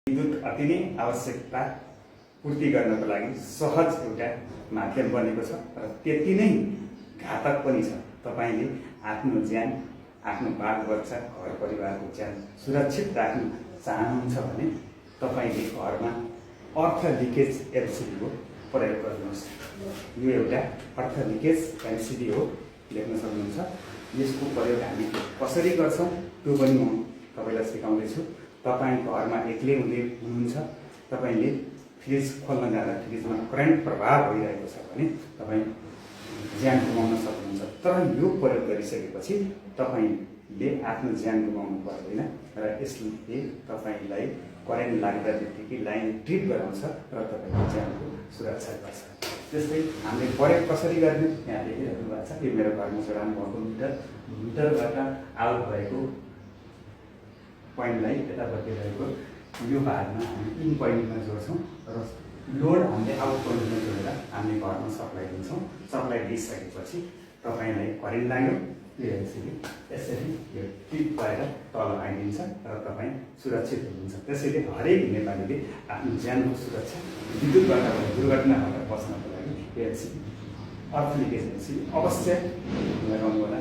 विद्युत अति नै आवश्यकता पूर्ति गर्नको लागि सहज एउटा माध्यम बनेको छ र त्यति नै घातक पनि छ। तपाईले आफ्नो ज्यान, आफ्नो बालबच्चा, घर परिवारको ज्यान सुरक्षित राख्न चाहनुहुन्छ भने तपाईले घरमा अर्थ लिकेज एलसिडी हो प्रयोग गर्नुहोस्। यो एउटा अर्थ लिकेज एलसिडी हो, लेख्न सक्नुहुन्छ। यसको प्रयोग हामी कसरी गर्छौं त्यो पनि म तपाईलाई सिकाउँदै छु। तपाई घरमा एक्लै हुनुहुन्छ, तपाईले फ्रिज खोल्न जाँदा फ्रिजमा करेन्ट प्रवाह भइरहेको छ भने तपाई ज्यान गुमाउन सक्नुहुन्छ। तर यो प्रयोग गरिसकेपछि तपाईले आफ्नो ज्यान गुमाउनु पर्दैन र यसले तपाईलाई करेन्ट लाग्दा बित्तिकै लाइन ट्रिप गराउँछ र तपाईको ज्यानको सुरक्षा गर्छ। त्यस्तै हामीले प्रयोग कसरी गर्ने यहाँ देखिरहनु भएको छ। यो मेरो घरमा चढाउनु भएको मिटरबाट आउट भएको पोइन्टलाई यतापट्टि रहेको यो भागमा हामी इन पोइन्टमा जोड्छौँ र लोड हामीले आउट पोइन्टमा जोडेर हामीले घरमा सप्लाई दिन्छौँ। सप्लाई दिइसकेपछि तपाईलाई करेन्ट लाग्यो, यो एलसिडी यसरी यो टिप भएर तल आइदिन्छ र तपाईँ सुरक्षित हुनुहुन्छ। त्यसैले हरेक नेपालीले आफ्नो ज्यानको सुरक्षा, विद्युतबाट दुर्घटनाबाट बच्नको लागि एलसिडी, अर्थ लिकेज एलसिडी अवश्य लगाउनु होला।